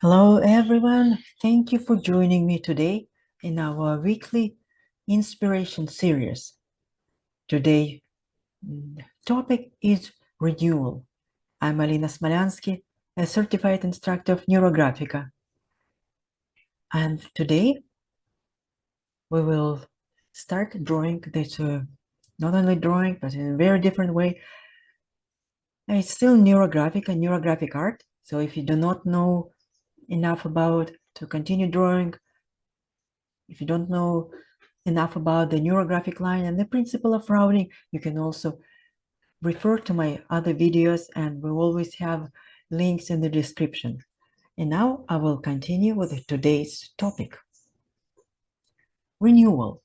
Hello, everyone. Thank you for joining me today in our weekly inspiration series. Today, topic is renewal. I'm Alina Smolyansky, a certified instructor of NeuroGraphica. And today, we will start drawing this, not only drawing, but in a very different way. It's still NeuroGraphica, NeuroGraphiCArt. So if you do not know enough about to continue drawing, if you don't know enough about the neurographic line and the principle of routing, you can also refer to my other videos, and we always have links in the description. And now I will continue with today's topic, renewal.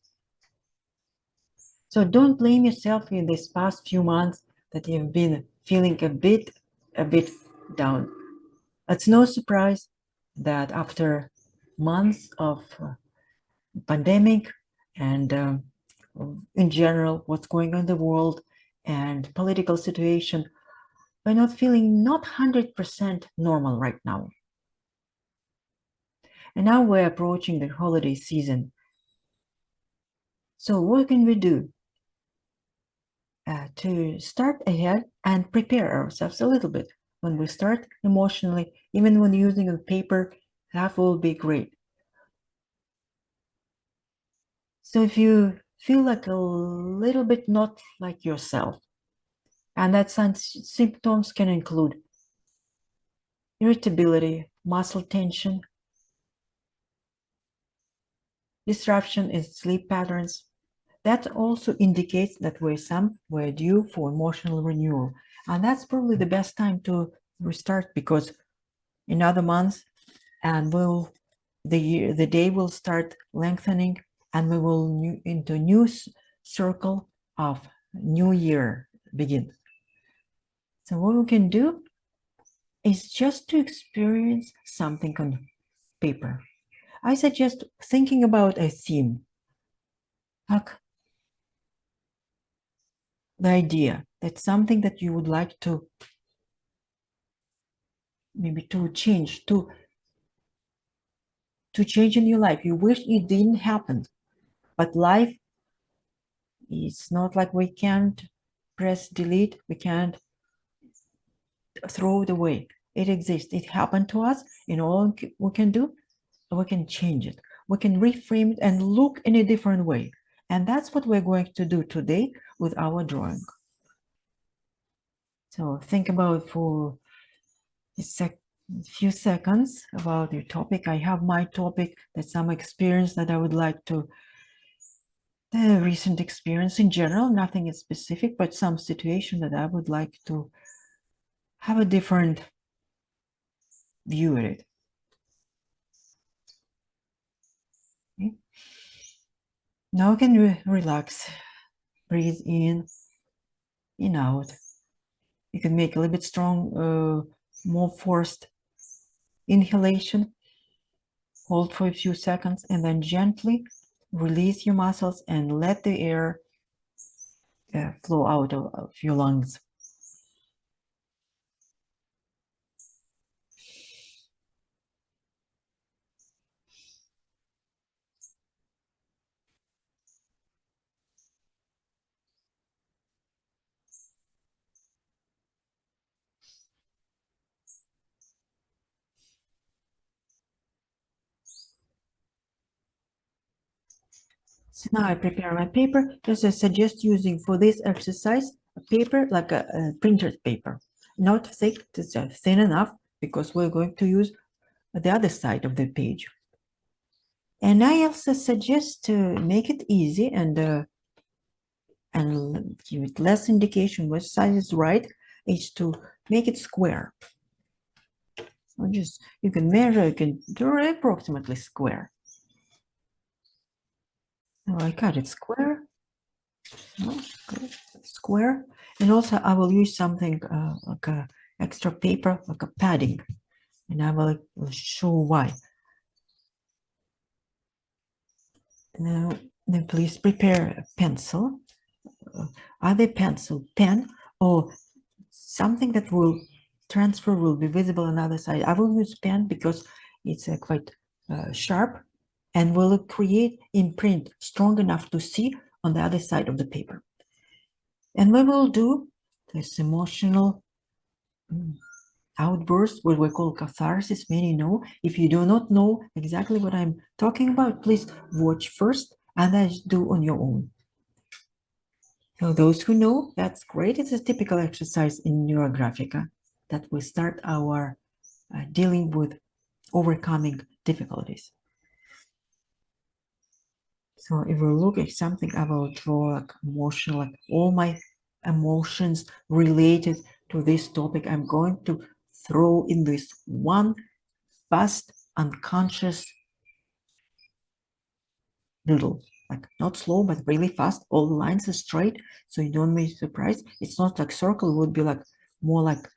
So don't blame yourself in these past few months that you've been feeling a bit down. It's no surprise that after months of pandemic and in general what's going on in the world and political situation, we're not feeling not 100% normal right now. And now we're approaching the holiday season. So what can we do to start ahead and prepare ourselves a little bit? When we start emotionally, even when using the paper, that will be great. So if you feel like a little bit not like yourself, and that symptoms can include irritability, muscle tension, disruption in sleep patterns. That also indicates that we're due for emotional renewal. And that's probably the best time to restart, because in other months and the day will start lengthening, and we will into a new circle of new year begin. So what we can do is just to experience something on paper. I suggest thinking about a theme, like the idea that something that you would like to maybe to change in your life. You wish it didn't happen, but life is not like we can't press delete, we can't throw it away. It exists, it happened to us, and all we can do, we can change it, we can reframe it and look in a different way. And that's what we're going to do today with our drawing. So think about for a few seconds about your topic. I have my topic, that's some experience that I would like to, the recent experience in general, nothing is specific, but some situation that I would like to have a different view at it. Okay. Now you can relax, breathe in out. You can make a little bit strong, more forced inhalation, hold for a few seconds, and then gently release your muscles and let the air flow out of your lungs. So now I prepare my paper. Just I suggest using for this exercise a paper like a printed paper, not thick, just thin enough, because we're going to use the other side of the page. And I also suggest to make it easy and give it less indication which side is right, is to make it square. So just you can measure, you can draw it approximately square. Now I cut it square. Square, and also I will use something like a extra paper, like a padding, and I will show why. Now, then please prepare a pencil, either pencil, pen, or something that will transfer, will be visible on the other side. I will use pen because It's quite sharp and will create imprint strong enough to see on the other side of the paper. And we will do this emotional outburst, what we call catharsis. Many know. If you do not know exactly what I'm talking about, please watch first and then do on your own. So those who know, that's great. It's a typical exercise in NeuroGraphica that we start our dealing with overcoming difficulties. So if we look at something, I will draw like emotional, like all my emotions related to this topic. I'm going to throw in this one fast, unconscious doodle, like not slow, but really fast. All the lines are straight, so you don't be surprised. It's not like circle, it would be like more like,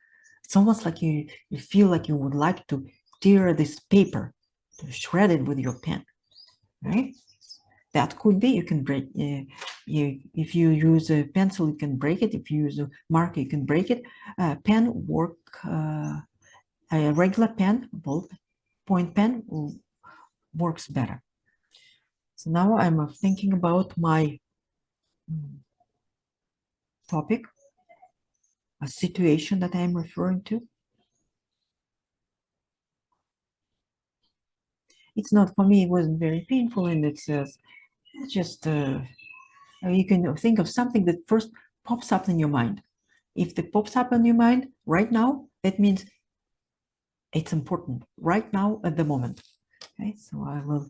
it's almost like you feel like you would like to tear this paper, to shred it with your pen, right? That could be, you can break, if you use a pencil, you can break it. If you use a marker, you can break it. Pen work, a regular pen, ballpoint pen works better. So now I'm thinking about my topic, a situation that I'm referring to. It's not, for me, it wasn't very painful, and it's just, you can think of something that first pops up in your mind. If it pops up in your mind right now, that means it's important right now at the moment. Okay, so I will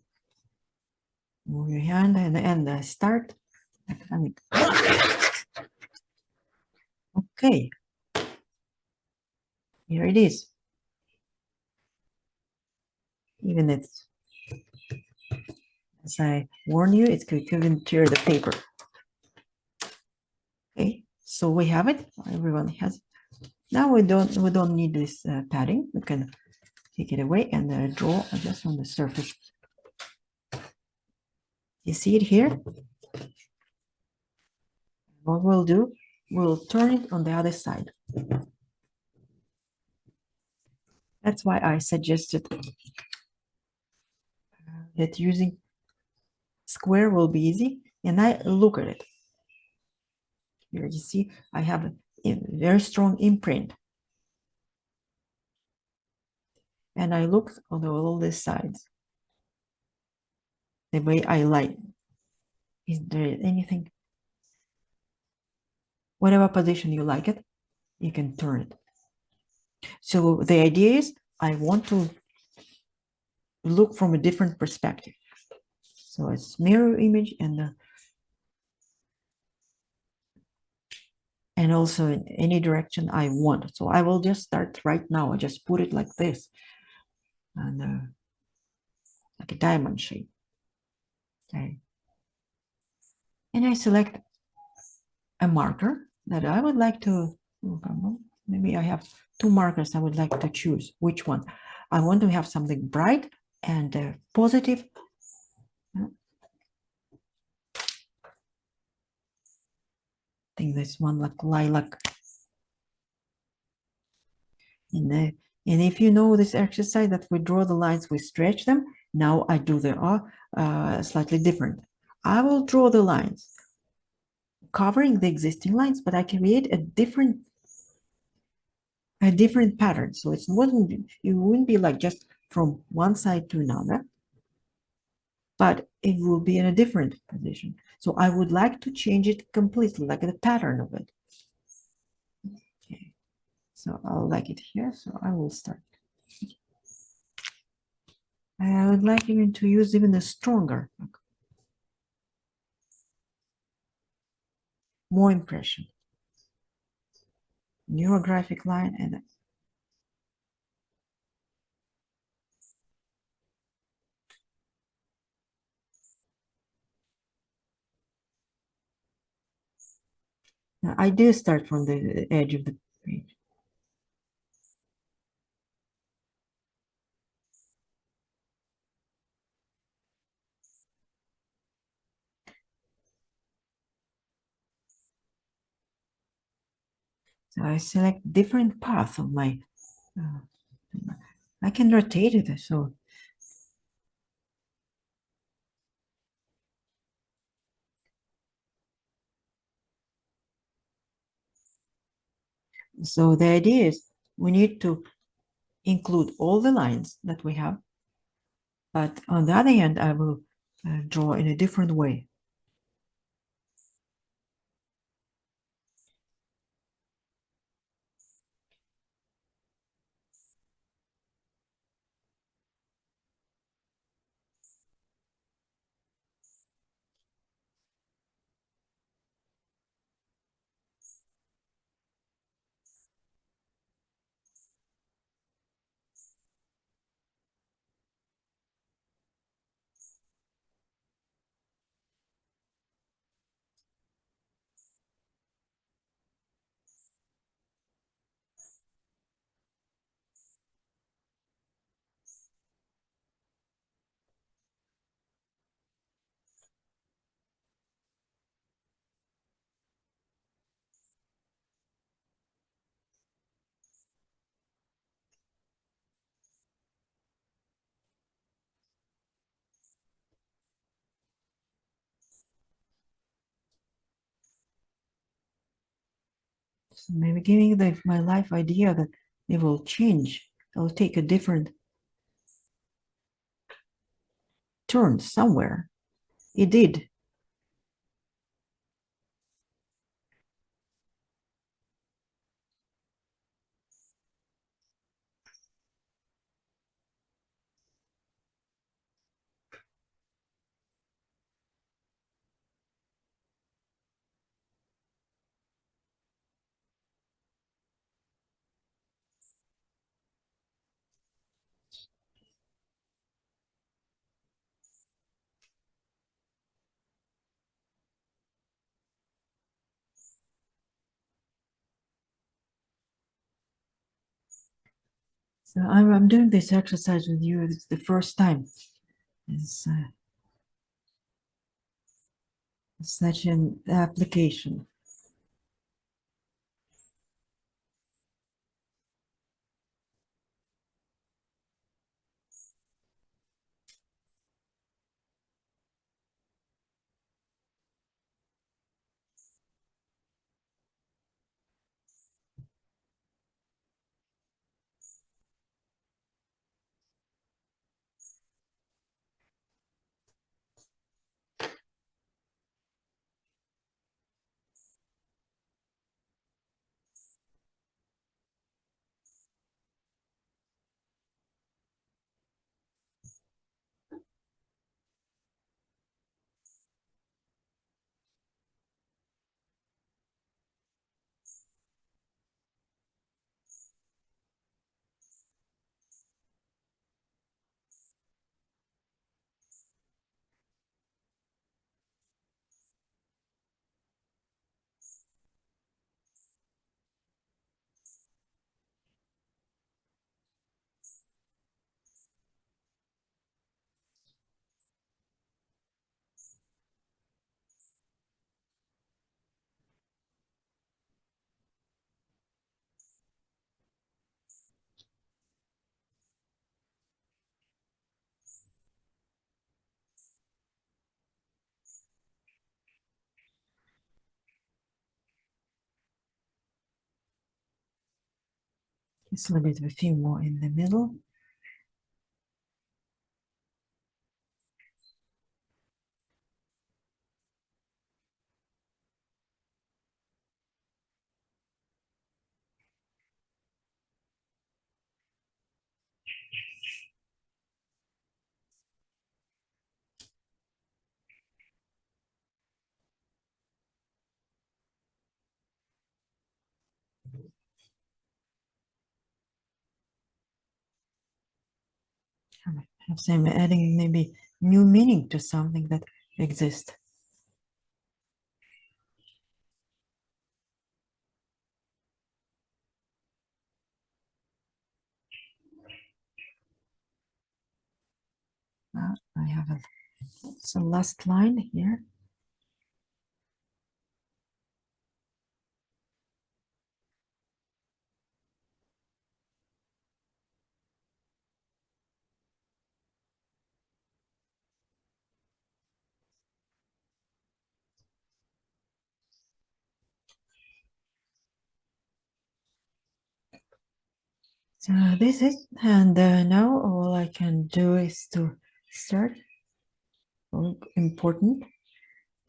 move your hand and start. Okay, here it is. Even it's, as I warn you, it could even tear the paper. Okay, so we have it. Everyone has it. Now we don't need this padding. We can take it away and draw just on the surface. You see it here? What we'll do, we'll turn it on the other side. That's why I suggested that using square will be easy. And I look at it. Here you see, I have a very strong imprint. And I look on all the sides. The way I like. Is there anything? Whatever position you like it, you can turn it. So the idea is I want to look from a different perspective. So it's mirror image and also in any direction I want. So I will just start right now. I just put it like this, and like a diamond shape. Okay. And I select a marker that I would like to, maybe I have two markers I would like to choose. Which one? I want to have something bright and positive. I think this one like lilac. And if you know this exercise that we draw the lines, we stretch them. Now I do the slightly different. I will draw the lines, covering the existing lines, but I create a different pattern. So it wouldn't be like just from one side to another, but it will be in a different position. So I would like to change it completely, like the pattern of it. Okay. So I'll like it here. So I will start. I would like even to use even a stronger, more impression. Neurographic line and now I do start from the edge of the page. So I select different path of my, I can rotate it. So So the idea is we need to include all the lines that we have, but on the other hand, I will draw in a different way. So maybe giving my life idea that it will change, it will take a different turn somewhere. It did. So I'm doing this exercise with you. It's the first time. It's such an application. Just a little bit of a few more in the middle. Have some adding maybe new meaning to something that exists. I have some last line here. So this is, and now all I can do is to start. Important.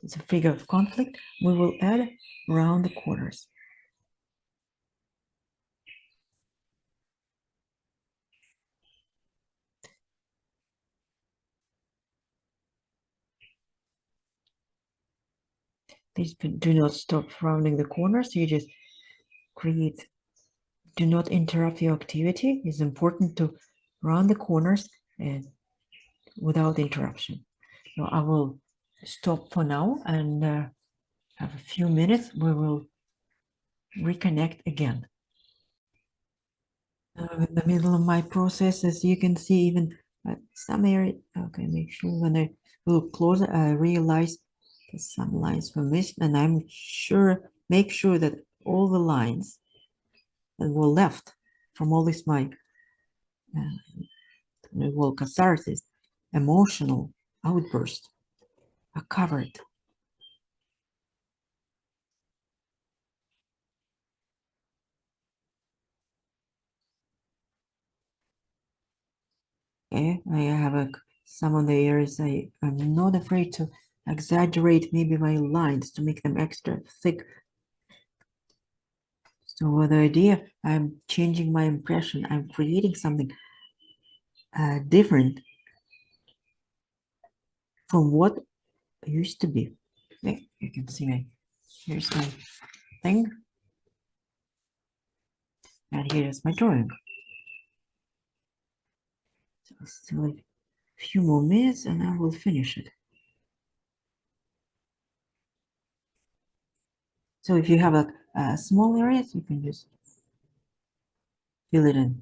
It's a figure of conflict. We will add around the corners. Please do not stop rounding the corners. You just create. Do not interrupt your activity. It's important to round the corners and without interruption. So I will stop for now and have a few minutes. We will reconnect again. In the middle of my process, as you can see, even some area. Okay, make sure when I look closer, I realize that some lines were missed, and I'm sure make sure that all the lines that were left from all this my catharsis, emotional outburst are covered. Okay, I have some of the areas I'm not afraid to exaggerate maybe my lines to make them extra thick. So with the idea, I'm changing my impression. I'm creating something different from what used to be. Okay, you can see here's my thing, and here's my drawing. So still a few more minutes, and I will finish it. So if you have a small areas, you can just fill it in.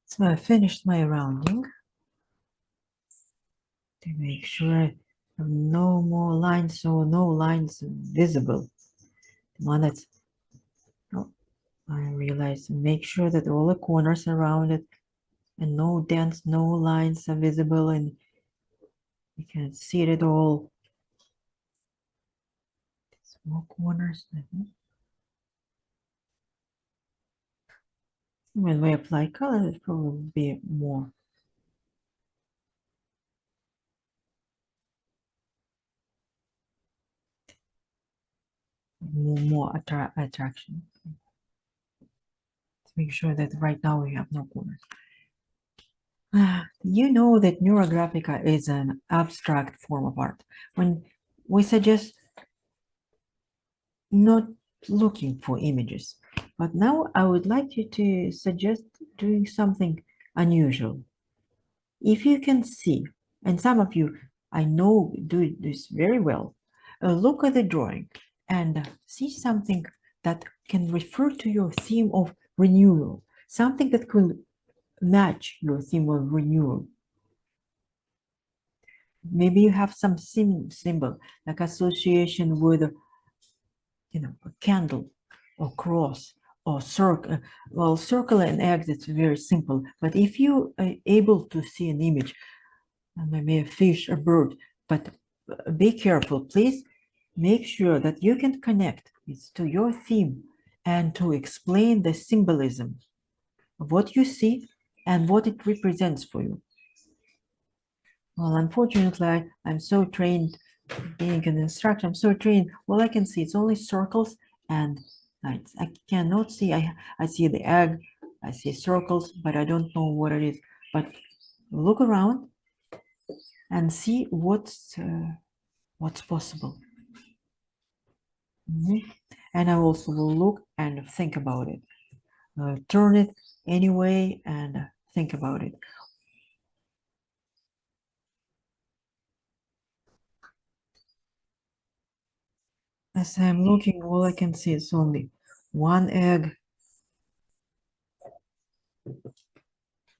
So I finished my rounding to make sure I have no more lines, so no lines visible. The one that's, oh, I realized, make sure that all the corners around it and no dents, no lines are visible, and you can see it at all. Small corners. When we apply color, it probably be more attraction. To make sure that right now we have no corners. You know that NeuroGraphica is an abstract form of art. When we suggest not looking for images, but now I would like you to suggest doing something unusual. If you can see, and some of you I know do this very well, look at the drawing and see something that can refer to your theme of renewal, something that could match your theme of renewal. Maybe you have some symbol like association with, a candle or cross or circle. Well, circle and X, it's very simple. But if you are able to see an image, maybe a fish, a bird, but be careful, please. Make sure that you can connect it to your theme and to explain the symbolism of what you see and what it represents for you. Well, unfortunately, I'm so trained being an instructor. I'm so trained. All I can see it's only circles and lines. I cannot see. I see the egg. I see circles, but I don't know what it is. But look around and see what's possible. And I also will look and think about it. Turn it anyway and think about it. As I'm looking, all I can see is only one egg.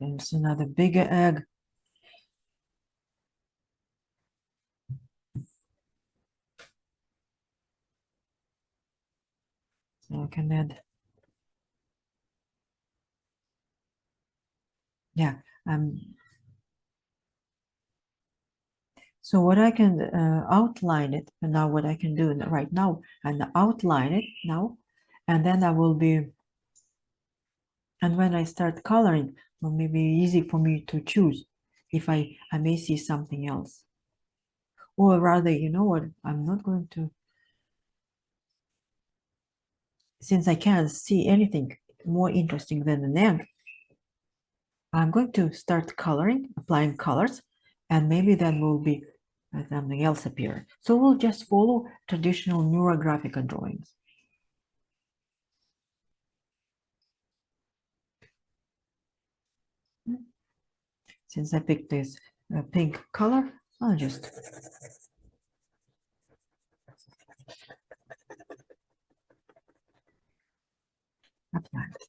And it's another bigger egg. So I can add. Yeah, So what I can outline it, and now what I can do right now, and outline it now, and then I will be, and when I start coloring, it may be easy for me to choose if I may see something else. Or rather, you know what, I'm not going to, since I can't see anything more interesting than an egg, I'm going to start coloring, applying colors, and maybe then will be something else appear. So we'll just follow traditional NeuroGraphica drawings. Since I picked this pink color, I'll just apply it.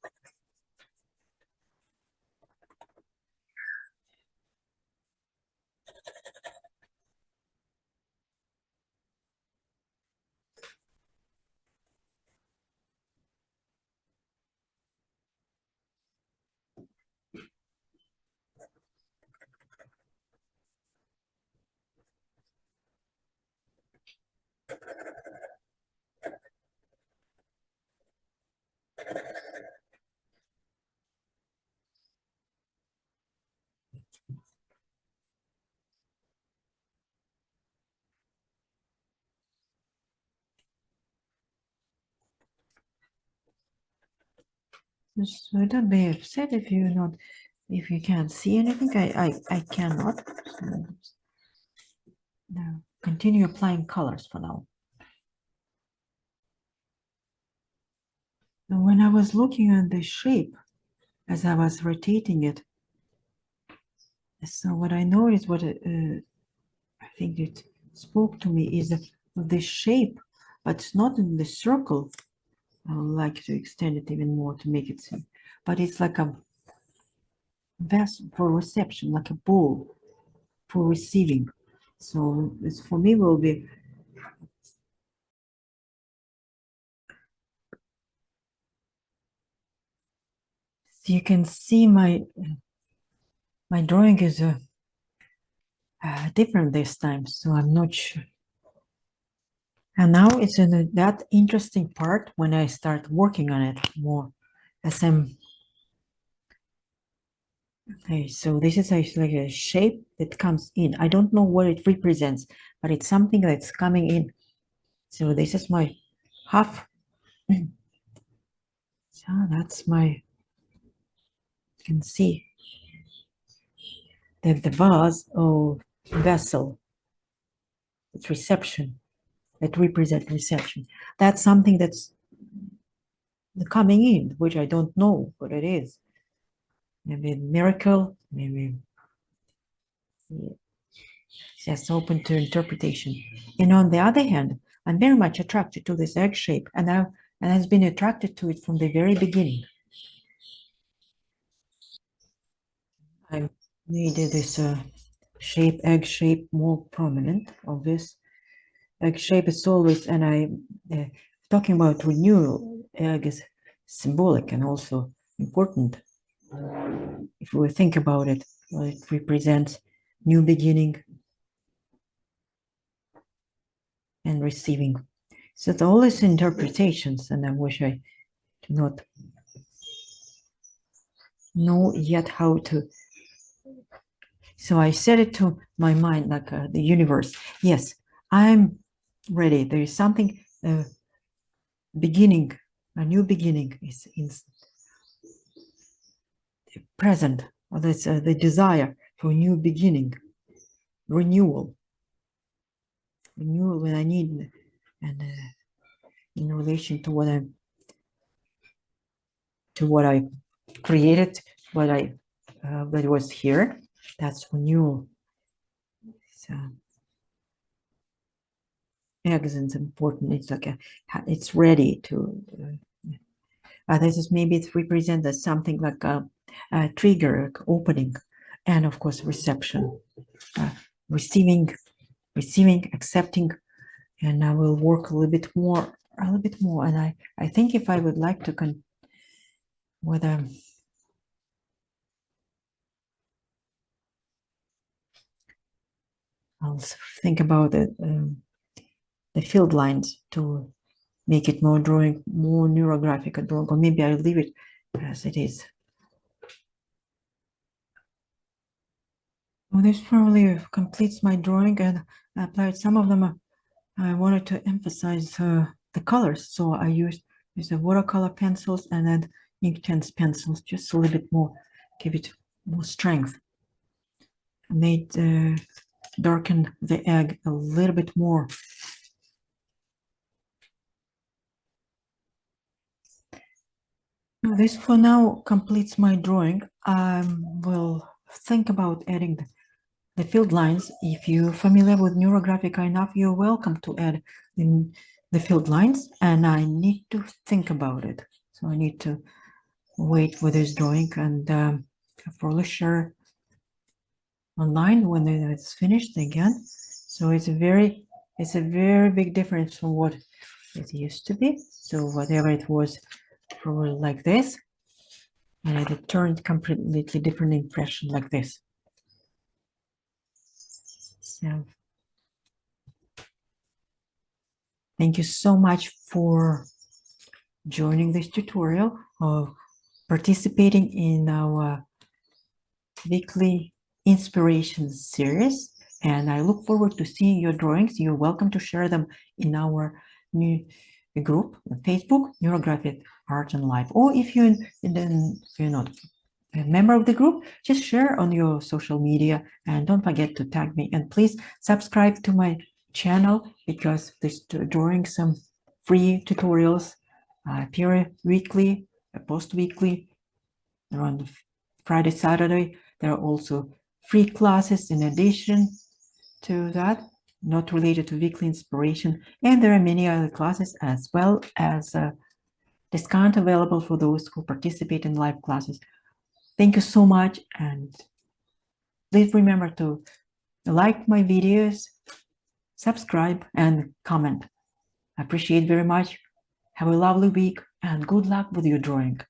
So don't be upset if you not, if you can't see anything. I cannot. So, now continue applying colors for now. And when I was looking at the shape as I was rotating it, so what I noticed, what I think it spoke to me is the shape, but it's not in the circle. I would like to extend it even more to make it seem, but it's like a vessel for reception, like a bowl for receiving. So this for me will be, so you can see my drawing is different this time, so I'm not sure. And now it's in that interesting part when I start working on it more as I'm. Okay, so this is like a shape that comes in. I don't know what it represents, but it's something that's coming in. So this is my half. So that's my, you can see that the vase or vessel, it's reception, that represent reception. That's something that's coming in, which I don't know what it is. Maybe a miracle, maybe that's open to interpretation. And on the other hand, I'm very much attracted to this egg shape, and I've been attracted to it from the very beginning. I needed this shape, egg shape, more prominent of this. Egg shape is always, and talking about renewal, egg is symbolic and also important. If we think about it, well, it represents new beginning and receiving. So all these interpretations, and I wish I do not know yet how to. So I set it to my mind like the universe. Yes, I'm ready. There is something beginning, a new beginning is in present. Or that's the desire for a new beginning, renewal when I need, and in relation to what I created, what was here. That's renewal. So excellent, important. It's like it's ready to. This is maybe it represents as something like a trigger, opening, and of course reception, receiving, accepting, and I will work a little bit more, and I think if I would like to whether I'll think about it, the field lines to make it more NeuroGraphica drawing, or maybe I'll leave it as it is. Well, this probably completes my drawing, and I applied some of them. I wanted to emphasize the colors, so I used the watercolor pencils and then Inktense pencils, just a little bit more, give it more strength. I made darken the egg a little bit more. This for now completes my drawing. I will think about adding the field lines. If you're familiar with NeuroGraphica enough, you're welcome to add in the field lines, and I need to think about it. So I need to wait for this drawing, and I'll probably share online when it's finished again. So it's a very big difference from what it used to be. So whatever it was probably like this, and it turned completely different impression like this. So thank you so much for joining this tutorial, or participating in our weekly inspiration series, and I look forward to seeing your drawings. You're welcome to share them in our new group on Facebook, NeuroGraphic Art and Life, or if you're not a member of the group, just share on your social media, and don't forget to tag me, and please subscribe to my channel, because this drawing some free tutorials appear weekly, post weekly around Friday, Saturday. There are also free classes in addition to that, not related to weekly inspiration, and there are many other classes, as well as a discount available for those who participate in live classes. Thank you so much, and please remember to like my videos, subscribe, and comment. I appreciate very much. Have a lovely week, and good luck with your drawing.